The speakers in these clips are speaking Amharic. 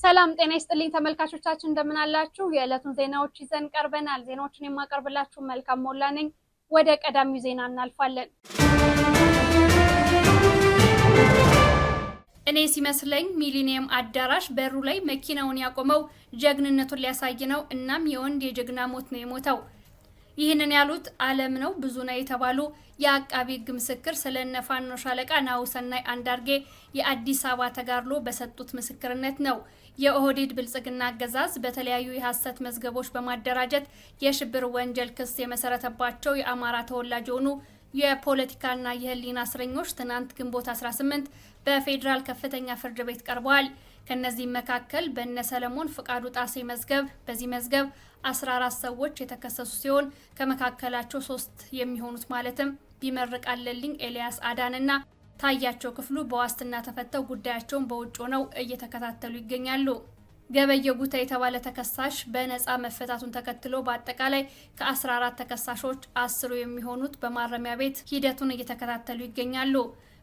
ሰላም ጤና ይስጥልኝ ተመልካቾቻችን እንደምን አላችሁ? የዕለቱን ዜናዎች ይዘን ቀርበናል። ዜናዎችን የማቀርብላችሁ መልካም ሞላ ነኝ። ወደ ቀዳሚው ዜና እናልፋለን። እኔ ሲመስለኝ ሚሊኒየም አዳራሽ በሩ ላይ መኪናውን ያቆመው ጀግንነቱን ሊያሳይ ነው። እናም የወንድ የጀግና ሞት ነው የሞተው። ይህንን ያሉት አለም ነው ብዙነህ የተባሉ የአቃቢ ሕግ ምስክር ስለነ ፋኖ ሻለቃ ናሁሰናይ አንዳርጌ የአዲስ አበባ ተጋድሎ በሰጡት ምስክርነት ነው። የኦህዴድ ብልጽግና አገዛዝ በተለያዩ የሐሰት መዝገቦች በማደራጀት የሽብር ወንጀል ክስ የመሰረተባቸው የአማራ ተወላጅ የሆኑ የፖለቲካና የህሊና እስረኞች ትናንት ግንቦት 18 በፌዴራል ከፍተኛ ፍርድ ቤት ቀርበዋል። ከነዚህ መካከል በእነ ሰለሞን ፍቃዱ ጣሴ መዝገብ በዚህ መዝገብ 14 ሰዎች የተከሰሱ ሲሆን ከመካከላቸው 3 የሚሆኑት ማለትም ቢመርቅ አለልኝ፣ ኤልያስ አዳንና ታያቸው ክፍሉ በዋስትና ተፈተው ጉዳያቸውን በውጭ ሆነው እየተከታተሉ ይገኛሉ። ገበየው ጉታ የተባለ ተከሳሽ በነፃ መፈታቱን ተከትሎ በአጠቃላይ ከ14 ተከሳሾች 10 የሚሆኑት በማረሚያ ቤት ሂደቱን እየተከታተሉ ይገኛሉ።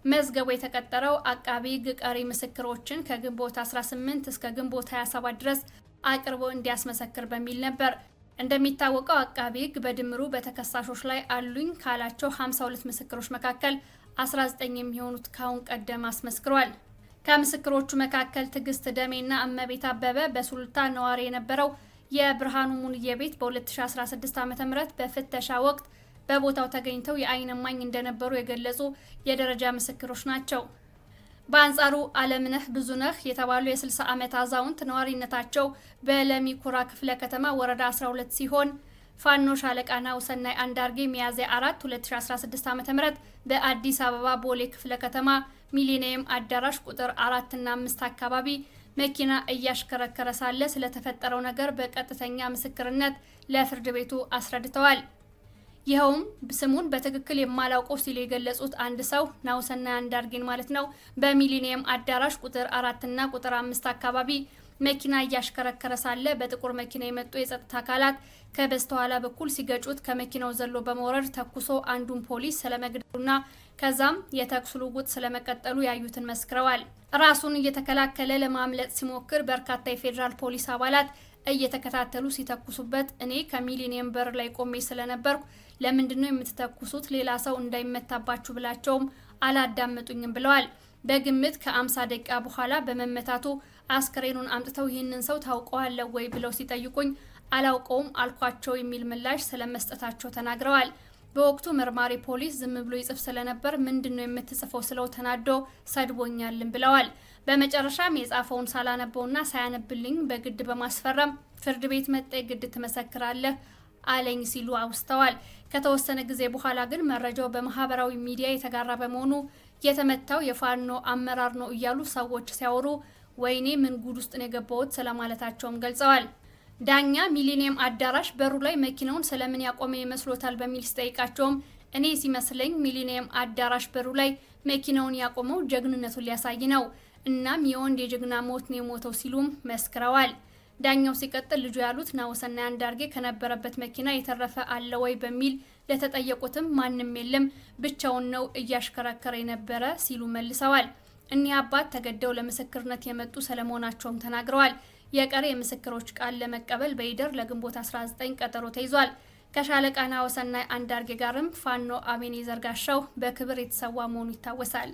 መዝገቡ የተቀጠረው አቃቢ ሕግ ቀሪ ምስክሮችን ከግንቦት 18 እስከ ግንቦት 27 ድረስ አቅርቦ እንዲያስመሰክር በሚል ነበር። እንደሚታወቀው አቃቢ ሕግ በድምሩ በተከሳሾች ላይ አሉኝ ካላቸው 52 ምስክሮች መካከል 19 የሚሆኑት ካሁን ቀደም አስመስክሯል። ከምስክሮቹ መካከል ትዕግስት ደሜና እመቤት አበበ በሱሉልታ ነዋሪ የነበረው የብርሃኑ ሙንዬ ቤት በ2016 ዓ.ም በፍተሻ ወቅት በቦታው ተገኝተው የአይን እማኝ እንደነበሩ የገለጹ የደረጃ ምስክሮች ናቸው። በአንጻሩ አለምነህ ብዙነህ የተባሉ የ60 ዓመት አዛውንት ነዋሪነታቸው በለሚ ኩራ ክፍለ ከተማ ወረዳ 12 ሲሆን ፋኖ ሻለቃ ናሁሰናይ አንዳርጌ ሚያዝያ 4 2016 ዓ.ም በአዲስ አበባ ቦሌ ክፍለ ከተማ ሚሊኒየም አዳራሽ ቁጥር 4 እና 5 አካባቢ መኪና እያሽከረከረ ሳለ ስለተፈጠረው ነገር በቀጥተኛ ምስክርነት ለፍርድ ቤቱ አስረድተዋል። ይኸውም ስሙን በትክክል የማላውቀው ሲሉ የገለጹት አንድ ሰው ናሁሰናይ አንዳርጌን ማለት ነው በሚሊኒየም አዳራሽ ቁጥር 4 እና ቁጥር 5 አካባቢ መኪና እያሽከረከረ ሳለ በጥቁር መኪና የመጡ የጸጥታ አካላት ከበስተኋላ በኩል ሲገጩት ከመኪናው ዘሎ በመውረድ ተኩሶ አንዱን ፖሊስ ስለመግደሉና ከዛም የተኩስ ልውውጥ ስለመቀጠሉ ያዩትን መስክረዋል። ራሱን እየተከላከለ ለማምለጥ ሲሞክር በርካታ የፌዴራል ፖሊስ አባላት እየተከታተሉ ሲተኩሱበት እኔ ከሚሊኒየም በር ላይ ቆሜ ስለነበርኩ ለምንድነው የምትተኩሱት ሌላ ሰው እንዳይመታባችሁ ብላቸውም አላዳመጡኝም ብለዋል። በግምት ከ50 ደቂቃ በኋላ በመመታቱ አስክሬኑን አምጥተው ይህንን ሰው ታውቀዋለህ ወይ ብለው ሲጠይቁኝ አላውቀውም አልኳቸው የሚል ምላሽ ስለመስጠታቸው ተናግረዋል። በወቅቱ መርማሪ ፖሊስ ዝም ብሎ ይጽፍ ስለነበር ምንድነው የምትጽፈው ስለው ተናዶ ሰድቦኛልም ብለዋል። በመጨረሻም የጻፈውን ሳላነበውና ሳያነብልኝ በግድ በማስፈረም ፍርድ ቤት መጣ ግድ ትመሰክራለህ አለኝ ሲሉ አውስተዋል። ከተወሰነ ጊዜ በኋላ ግን መረጃው በማህበራዊ ሚዲያ የተጋራ በመሆኑ የተመታው የፋኖ አመራር ነው እያሉ ሰዎች ሲያወሩ ወይኔ ምን ጉድ ውስጥ ነው የገባሁት ስለማለታቸውም ገልጸዋል። ዳኛ ሚሊኒየም አዳራሽ በሩ ላይ መኪናውን ስለምን ያቆመ ይመስሎታል በሚል ሲጠይቃቸውም እኔ ሲመስለኝ ሚሊኒየም አዳራሽ በሩ ላይ መኪናውን ያቆመው ጀግንነቱን ሊያሳይ ነው። እናም የወንድ የጀግና ሞት ነው የሞተው ሲሉም መስክረዋል። ዳኛው ሲቀጥል ልጁ ያሉት ናሁሰናይ አንዳርጌ ከነበረበት መኪና የተረፈ አለ ወይ በሚል ለተጠየቁትም ማንም የለም ብቻውን ነው እያሽከረከረ የነበረ ሲሉ መልሰዋል። እኒህ አባት ተገደው ለምስክርነት የመጡ ስለመሆናቸውም ተናግረዋል። የቀሪ የምስክሮች ቃል ለመቀበል በይደር ለግንቦት 19 ቀጠሮ ተይዟል። ከሻለቃ ናሁሰናይ አንዳርጌ ጋርም ፋኖ አቤኔዘር ጋሻው በክብር የተሰዋ መሆኑ ይታወሳል።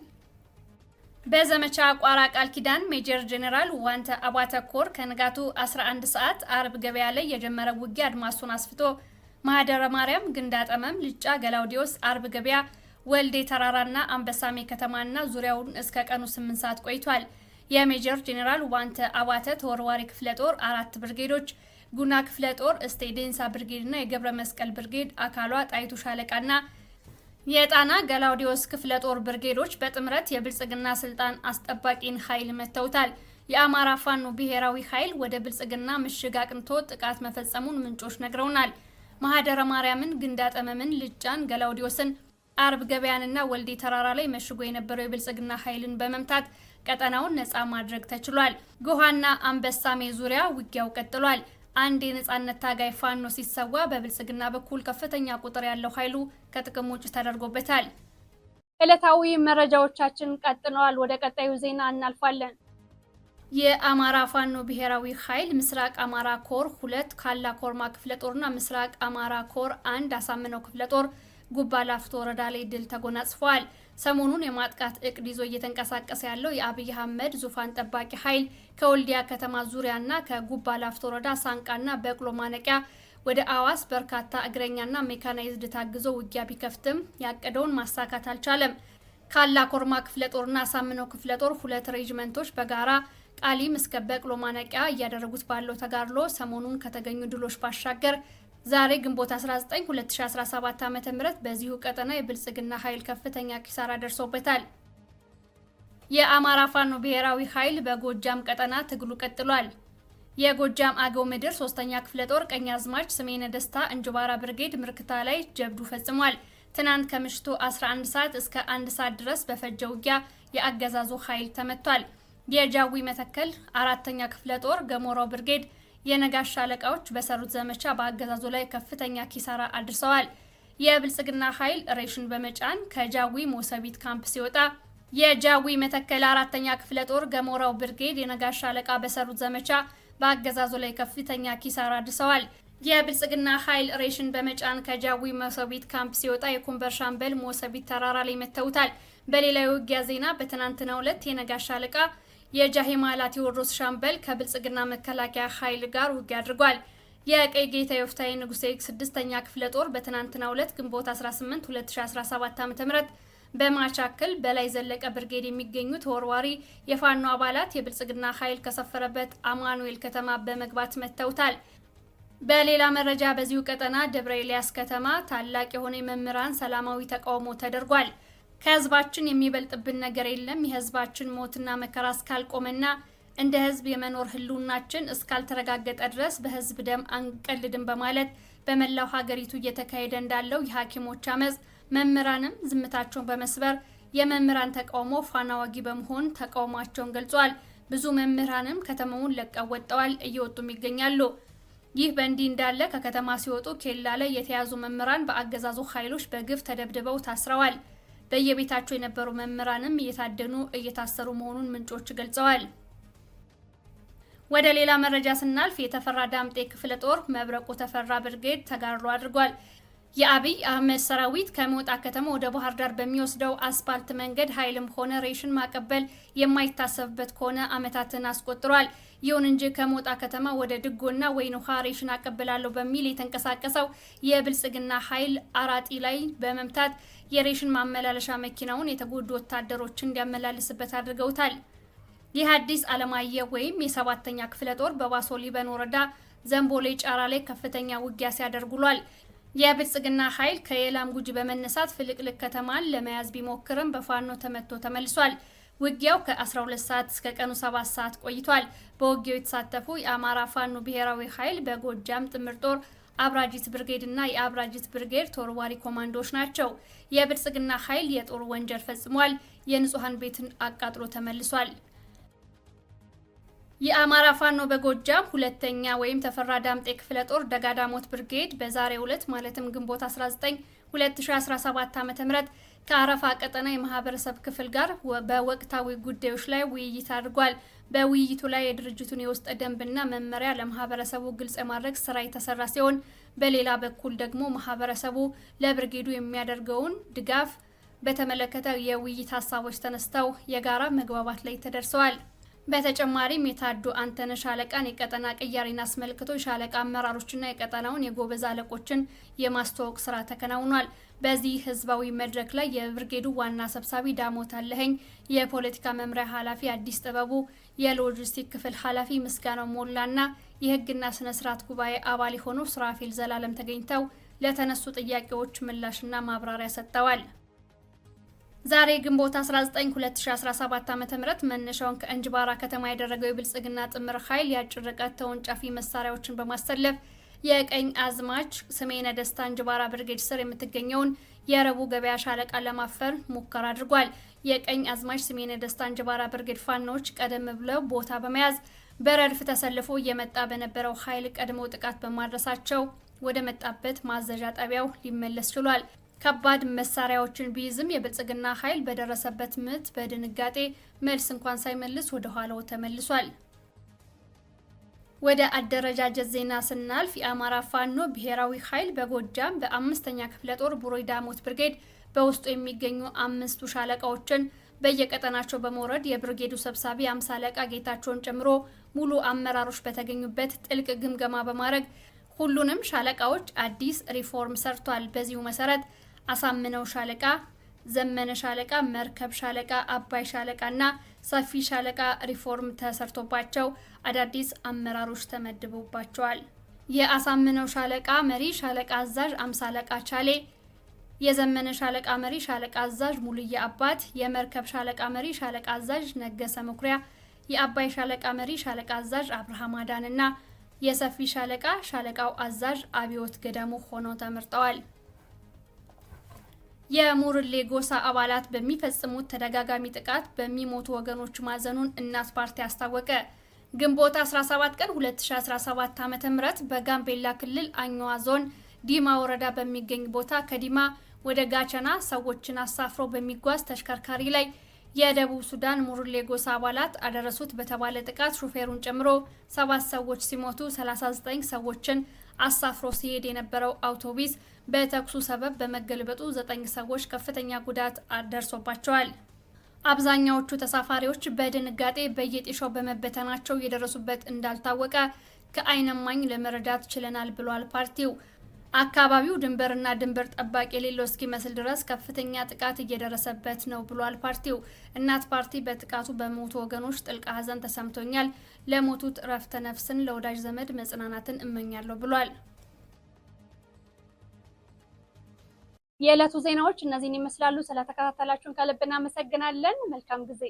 በዘመቻ ቋራ ቃል ኪዳን ሜጀር ጄኔራል ዋንተ አባተ ኮር ከንጋቱ 11 ሰዓት አርብ ገበያ ላይ የጀመረ ውጊያ አድማሱን አስፍቶ ማህደረ ማርያም፣ ግንዳጠመም፣ ልጫ፣ ገላውዲዮስ፣ አርብ ገበያ፣ ወልዴ ተራራና አንበሳሜ ከተማና ዙሪያውን እስከ ቀኑ 8 ሰዓት ቆይቷል። የሜጀር ጄኔራል ዋንተ አባተ ተወርዋሪ ክፍለ ጦር 4 ብርጌዶች፣ ጉና ክፍለ ጦር፣ እስቴ ዴንሳ ብርጌድና የገብረ መስቀል ብርጌድ አካሏ ጣይቱ ሻለቃና የጣና ገላውዲዮስ ክፍለ ጦር ብርጌዶች በጥምረት የብልጽግና ስልጣን አስጠባቂን ኃይል መተውታል። የአማራ ፋኖ ብሔራዊ ኃይል ወደ ብልጽግና ምሽግ አቅንቶ ጥቃት መፈጸሙን ምንጮች ነግረውናል። ማህደረ ማርያምን፣ ግንዳጠመምን፣ ልጫን፣ ገላውዲዮስን፣ አርብ ገበያንና ወልዴ ተራራ ላይ መሽጎ የነበረው የብልጽግና ኃይልን በመምታት ቀጠናውን ነፃ ማድረግ ተችሏል። ጎሃና አንበሳሜ ዙሪያ ውጊያው ቀጥሏል። አንድ የነጻነት ታጋይ ፋኖ ሲሰዋ በብልጽግና በኩል ከፍተኛ ቁጥር ያለው ኃይሉ ከጥቅም ውጭ ተደርጎበታል። ዕለታዊ መረጃዎቻችን ቀጥለዋል። ወደ ቀጣዩ ዜና እናልፋለን። የአማራ ፋኖ ብሔራዊ ኃይል ምስራቅ አማራ ኮር 2 ካላ ኮርማ ክፍለ ጦርና ምስራቅ አማራ ኮር 1 አሳምነው ክፍለ ጦር ጉባ ላፍቶ ወረዳ ላይ ድል ተጎናጽፈዋል። ሰሞኑን የማጥቃት እቅድ ይዞ እየተንቀሳቀሰ ያለው የአብይ አህመድ ዙፋን ጠባቂ ኃይል ከወልዲያ ከተማ ዙሪያና ከጉባ ላፍቶ ወረዳ ሳንቃና በቅሎ ማነቂያ ወደ አዋስ በርካታ እግረኛና ሜካናይዝድ ታግዞ ውጊያ ቢከፍትም ያቀደውን ማሳካት አልቻለም። ካላ ኮርማ ክፍለ ጦርና አሳምነው ክፍለ ጦር 2 ሬጅመንቶች በጋራ ቃሊም እስከ በቅሎ ማነቂያ እያደረጉት ባለው ተጋድሎ ሰሞኑን ከተገኙ ድሎች ባሻገር ዛሬ ግንቦት 19 2017 ዓ.ም በዚሁ ቀጠና የብልጽግና ኃይል ከፍተኛ ኪሳራ ደርሶበታል። የአማራ ፋኖ ብሔራዊ ኃይል በጎጃም ቀጠና ትግሉ ቀጥሏል። የጎጃም አገው ምድር 3ኛ ክፍለ ጦር ቀኛዝማች ስሜነ ደስታ እንጅባራ ብርጌድ ምርክታ ላይ ጀብዱ ፈጽሟል። ትናንት ከምሽቱ 11 ሰዓት እስከ 1 ሰዓት ድረስ በፈጀ ውጊያ የአገዛዙ ኃይል ተመቷል። የጃዊ መተከል 4ኛ ክፍለ ጦር ገሞራው ብርጌድ የነጋሽ ሻለቃዎች በሰሩት ዘመቻ በአገዛዙ ላይ ከፍተኛ ኪሳራ አድርሰዋል። የብልጽግና ኃይል ሬሽን በመጫን ከጃዊ ሞሰቢት ካምፕ ሲወጣ የጃዊ መተከል 4ኛ ክፍለ ጦር ገሞራው ብርጌድ የነጋሽ ሻለቃ በሰሩት ዘመቻ በአገዛዙ ላይ ከፍተኛ ኪሳራ አድርሰዋል። የብልጽግና ኃይል ሬሽን በመጫን ከጃዊ ሞሰቢት ካምፕ ሲወጣ የኩምበር ሻምበል ሞሰቢት ተራራ ላይ መተውታል። በሌላ የውጊያ ዜና በትናንትናው ዕለት የነጋሽ ሻለቃ የጃሂማላ ቴዎድሮስ ሻምበል ከብልጽግና መከላከያ ኃይል ጋር ውጊያ አድርጓል። የቀይ ጌታ የወፍታዬ ንጉሴ 6ኛ ክፍለ ጦር በትናንትናው ዕለት ግንቦት 18 2017 ዓ.ም በማቻከል በላይ ዘለቀ ብርጌድ የሚገኙ ተወርዋሪ የፋኖ አባላት የብልጽግና ኃይል ከሰፈረበት አማኑኤል ከተማ በመግባት መተውታል። በሌላ መረጃ በዚሁ ቀጠና ደብረ ኤልያስ ከተማ ታላቅ የሆነ የመምህራን ሰላማዊ ተቃውሞ ተደርጓል። ከህዝባችን የሚበልጥብን ነገር የለም፣ የህዝባችን ሞትና መከራ እስካልቆመና እንደ ህዝብ የመኖር ህልውናችን እስካልተረጋገጠ ድረስ በህዝብ ደም አንቀልድም በማለት በመላው ሀገሪቱ እየተካሄደ እንዳለው የሐኪሞች አመጽ መምህራንም ዝምታቸውን በመስበር የመምህራን ተቃውሞ ፋና ወጊ በመሆን ተቃውሟቸውን ገልጿል። ብዙ መምህራንም ከተማውን ለቀው ወጥተዋል፣ እየወጡም ይገኛሉ። ይህ በእንዲህ እንዳለ ከከተማ ሲወጡ ኬላ ላይ የተያዙ መምህራን በአገዛዙ ኃይሎች በግፍ ተደብድበው ታስረዋል። በየቤታቸው የነበሩ መምህራንም እየታደኑ እየታሰሩ መሆኑን ምንጮች ገልጸዋል። ወደ ሌላ መረጃ ስናልፍ የተፈራ ዳምጤ ክፍለ ጦር መብረቁ ተፈራ ብርጌድ ተጋድሎ አድርጓል። የአብይ አህመድ ሰራዊት ከሞጣ ከተማ ወደ ባህር ዳር በሚወስደው አስፓልት መንገድ ኃይልም ሆነ ሬሽን ማቀበል የማይታሰብበት ከሆነ ዓመታትን አስቆጥሯል። ይሁን እንጂ ከሞጣ ከተማ ወደ ድጎና ወይን ውሃ ሬሽን አቀብላለሁ በሚል የተንቀሳቀሰው የብልጽግና ኃይል አራጢ ላይ በመምታት የሬሽን ማመላለሻ መኪናውን የተጎዱ ወታደሮች እንዲያመላልስበት አድርገውታል። ይህ አዲስ አለማየሁ ወይም የ7ኛ ክፍለ ጦር በባሶ ሊበን ወረዳ ዘንቦሌ ጫራ ላይ ከፍተኛ ውጊያ ሲያደርጉሏል። የብልጽግና ኃይል ከየላም ጉጂ በመነሳት ፍልቅልቅ ከተማን ለመያዝ ቢሞክርም በፋኖ ተመቶ ተመልሷል። ውጊያው ከ12 ሰዓት እስከ ቀኑ 7 ሰዓት ቆይቷል። በውጊያው የተሳተፉ የአማራ ፋኖ ብሔራዊ ኃይል በጎጃም ጥምር ጦር አብራጂት ብርጌድ እና የአብራጂት ብርጌድ ተወርዋሪ ኮማንዶዎች ናቸው። የብልጽግና ኃይል የጦር ወንጀል ፈጽሟል። የንጹሃን ቤትን አቃጥሎ ተመልሷል። የአማራ ፋኖ በጎጃም 2ኛ ወይም ተፈራ ዳምጤ ክፍለ ጦር ደጋዳሞት ብርጌድ በዛሬው ዕለት ማለትም ግንቦት 19 2017 ዓ.ም ከአረፋ ቀጠና የማህበረሰብ ክፍል ጋር በወቅታዊ ጉዳዮች ላይ ውይይት አድርጓል። በውይይቱ ላይ የድርጅቱን የውስጥ ደንብና መመሪያ ለማህበረሰቡ ግልጽ የማድረግ ስራ የተሰራ ሲሆን በሌላ በኩል ደግሞ ማህበረሰቡ ለብርጌዱ የሚያደርገውን ድጋፍ በተመለከተ የውይይት ሀሳቦች ተነስተው የጋራ መግባባት ላይ ተደርሰዋል። በተጨማሪም የታዱ አንተነ ሻለቃን የቀጠና ቅያሬን አስመልክቶ ሻለቃ አመራሮችና የቀጠናውን የጎበዝ አለቆችን የማስተዋወቅ ስራ ተከናውኗል። በዚህ ህዝባዊ መድረክ ላይ የብርጌዱ ዋና ሰብሳቢ ዳሞት አለኸኝ፣ የፖለቲካ መምሪያ ኃላፊ አዲስ ጥበቡ፣ የሎጂስቲክ ክፍል ኃላፊ ምስጋናው ሞላና የህግና ስነ ስርዓት ጉባኤ አባል የሆነው ስራፊል ዘላለም ተገኝተው ለተነሱ ጥያቄዎች ምላሽና ማብራሪያ ሰጥተዋል። ዛሬ ግንቦት 19 2017 ዓ.ም መነሻውን ከእንጅባራ ከተማ ያደረገው የብልጽግና ጥምር ኃይል የአጭር ርቀት ተወንጫፊ መሳሪያዎችን በማሰለፍ የቀኝ አዝማች ስሜነ ደስታ እንጅባራ ብርጌድ ስር የምትገኘውን የረቡ ገበያ ሻለቃ ለማፈር ሙከራ አድርጓል። የቀኝ አዝማች ስሜነ ደስታ እንጅባራ ብርጌድ ፋኖች ቀደም ብለው ቦታ በመያዝ በረድፍ ተሰልፎ እየመጣ በነበረው ኃይል ቀድመው ጥቃት በማድረሳቸው ወደ መጣበት ማዘዣ ጣቢያው ሊመለስ ችሏል። ከባድ መሳሪያዎችን ቢይዝም የብልጽግና ኃይል በደረሰበት ምት በድንጋጤ መልስ እንኳን ሳይመልስ ወደ ኋላው ተመልሷል። ወደ አደረጃጀት ዜና ስናልፍ የአማራ ፋኖ ብሔራዊ ኃይል በጎጃም በ5ኛ ክፍለ ጦር ቡሬ ዳሞት ብርጌድ በውስጡ የሚገኙ 5ቱ ሻለቃዎችን በየቀጠናቸው በመውረድ የብርጌዱ ሰብሳቢ 50 አለቃ ጌታቸውን ጨምሮ ሙሉ አመራሮች በተገኙበት ጥልቅ ግምገማ በማድረግ ሁሉንም ሻለቃዎች አዲስ ሪፎርም ሰርቷል። በዚሁ መሰረት አሳምነው ሻለቃ፣ ዘመነ ሻለቃ፣ መርከብ ሻለቃ፣ አባይ ሻለቃ እና ሰፊ ሻለቃ ሪፎርም ተሰርቶባቸው አዳዲስ አመራሮች ተመድቦባቸዋል። የአሳምነው ሻለቃ መሪ ሻለቃ አዛዥ 50 አለቃ ቻሌ፣ የዘመነ ሻለቃ መሪ ሻለቃ አዛዥ ሙሉዬ አባት፣ የመርከብ ሻለቃ መሪ ሻለቃ አዛዥ ነገሰ መኩሪያ፣ የአባይ ሻለቃ መሪ ሻለቃ አዛዥ አብርሃም አዳን እና የሰፊ ሻለቃ ሻለቃው አዛዥ አብዮት ገደሙ ሆነው ተመርጠዋል። የሙርሌ ጎሳ አባላት በሚፈጽሙት ተደጋጋሚ ጥቃት በሚሞቱ ወገኖች ማዘኑን እናት ፓርቲ አስታወቀ። ግንቦት 17 ቀን 2017 ዓ.ም በጋምቤላ ክልል አኝዋ ዞን ዲማ ወረዳ በሚገኝ ቦታ ከዲማ ወደ ጋቸና ሰዎችን አሳፍሮ በሚጓዝ ተሽከርካሪ ላይ የደቡብ ሱዳን ሙርሌ ጎሳ አባላት አደረሱት በተባለ ጥቃት ሹፌሩን ጨምሮ 7 ሰዎች ሲሞቱ 39 ሰዎችን አሳፍሮ ሲሄድ የነበረው አውቶቡስ በተኩሱ ሰበብ በመገልበጡ 9 ሰዎች ከፍተኛ ጉዳት ደርሶባቸዋል። አብዛኛዎቹ ተሳፋሪዎች በድንጋጤ በየጤሻው በመበተናቸው የደረሱበት እንዳልታወቀ ከዓይን እማኝ ለመረዳት ችለናል ብሏል ፓርቲው። አካባቢው ድንበርና ድንበር ጠባቂ የሌለው እስኪመስል ድረስ ከፍተኛ ጥቃት እየደረሰበት ነው ብሏል ፓርቲው። እናት ፓርቲ በጥቃቱ በሞቱ ወገኖች ጥልቅ ሐዘን ተሰምቶኛል፣ ለሞቱት እረፍተ ነፍስን፣ ለወዳጅ ዘመድ መጽናናትን እመኛለሁ ብሏል። የዕለቱ ዜናዎች እነዚህን ይመስላሉ። ስለተከታተላችሁን ከልብ እናመሰግናለን። መልካም ጊዜ